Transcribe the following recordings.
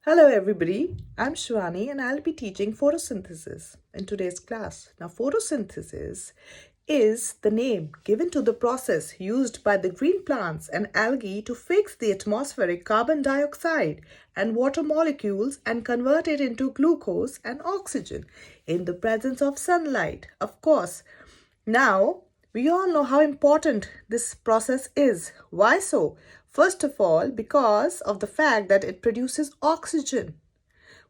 Hello everybody, I'm Shivani and I'll be teaching photosynthesis in today's class. Now photosynthesis is the name given to the process used by the green plants and algae to fix the atmospheric carbon dioxide and water molecules and convert it into glucose and oxygen in the presence of sunlight. Of course, now, we all know how important this process is. Why so? First of all, because of the fact that it produces oxygen,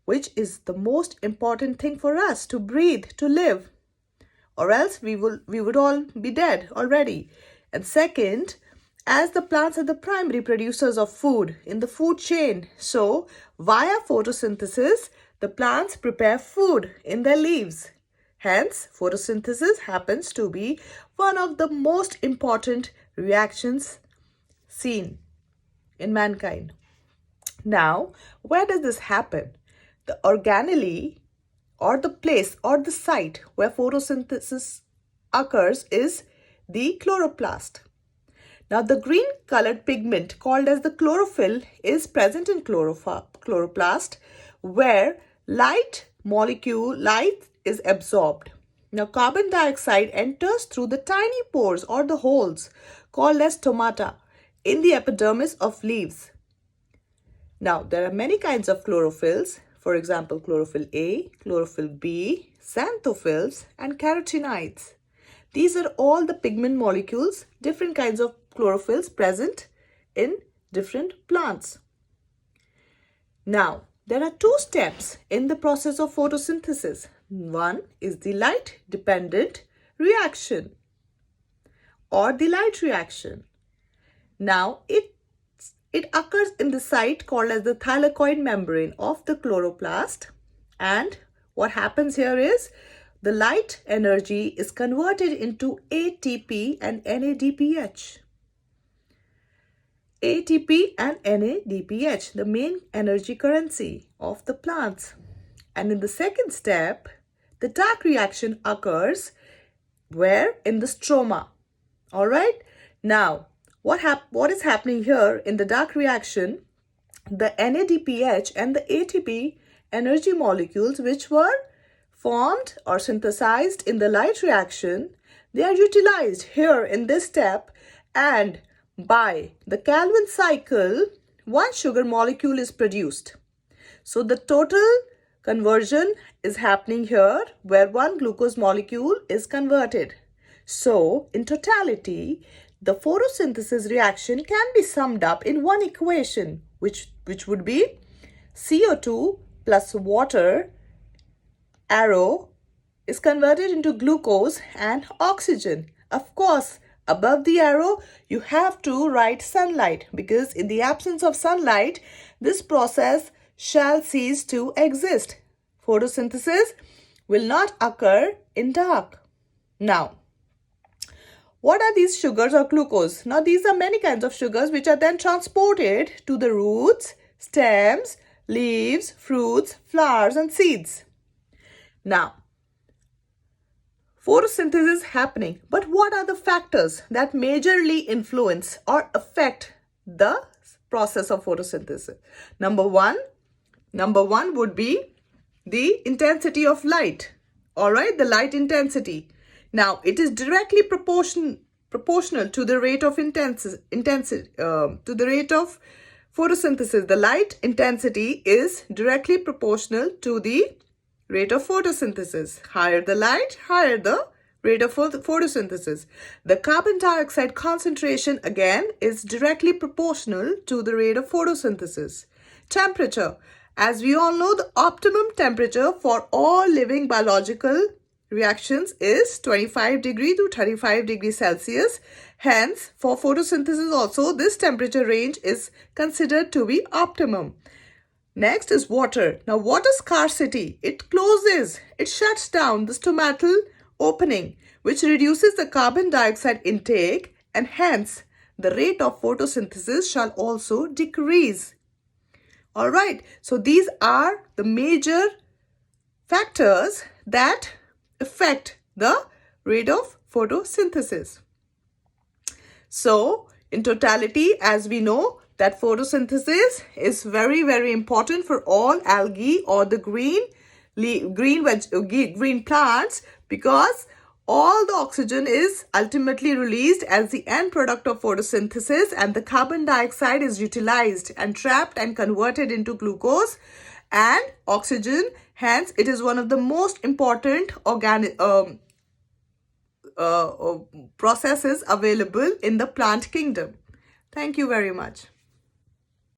which is the most important thing for us to breathe, to live, or else we would all be dead already. And second, as the plants are the primary producers of food in the food chain, so via photosynthesis, the plants prepare food in their leaves. Hence, photosynthesis happens to be one of the most important reactions seen in mankind. Now, where does this happen? The organelle or the place or the site where photosynthesis occurs is the chloroplast. Now, the green colored pigment called as the chlorophyll is present in chloroplast where light is absorbed. Now, carbon dioxide enters through the tiny pores or the holes called as stomata in the epidermis of leaves. Now, there are many kinds of chlorophylls. For example, chlorophyll A, chlorophyll B, xanthophylls, and carotenoids. These are all the pigment molecules, different kinds of chlorophylls present in different plants. Now, there are two steps in the process of photosynthesis. One is the light-dependent reaction or the light reaction. Now, it occurs in the site called as the thylakoid membrane of the chloroplast, and what happens here is the light energy is converted into ATP and NADPH. ATP and NADPH, the main energy currency of the plants. And in the second step, the dark reaction occurs where? In the stroma. All right. Now, what is happening here in the dark reaction? The NADPH and the ATP energy molecules which were formed or synthesized in the light reaction, they are utilized here in this step, and by the Calvin cycle, one sugar molecule is produced. So the total conversion is happening here where one glucose molecule is converted. So in totality, the photosynthesis reaction can be summed up in one equation, which would be CO2 plus water arrow is converted into glucose and oxygen. Of course, above the arrow, you have to write sunlight because in the absence of sunlight, this process shall cease to exist. Photosynthesis will not occur in dark. Now, what are these sugars or glucose? Now, these are many kinds of sugars which are then transported to the roots, stems, leaves, fruits, flowers, and seeds. Now, photosynthesis is happening, but what are the factors that majorly influence or affect the process of photosynthesis? Number one would be the intensity of light. All right, the light intensity. Now, it is directly proportional to the rate of to the rate of photosynthesis. The light intensity is directly proportional to the rate of photosynthesis. Higher the light, higher the rate of photosynthesis. The carbon dioxide concentration again is directly proportional to the rate of photosynthesis. Temperature. As we all know, the optimum temperature for all living biological reactions is 25 degree to 35 degrees Celsius. Hence, for photosynthesis also, this temperature range is considered to be optimum. Next is water. Now, water scarcity. It shuts down the stomatal opening, which reduces the carbon dioxide intake, and hence, the rate of photosynthesis shall also decrease. All right. So, these are the major factors that affect the rate of photosynthesis. So, in totality, as we know, that photosynthesis is very, very important for all algae or the green plants, because all the oxygen is ultimately released as the end product of photosynthesis, and the carbon dioxide is utilized and trapped and converted into glucose and oxygen. Hence, it is one of the most important processes available in the plant kingdom. Thank you very much.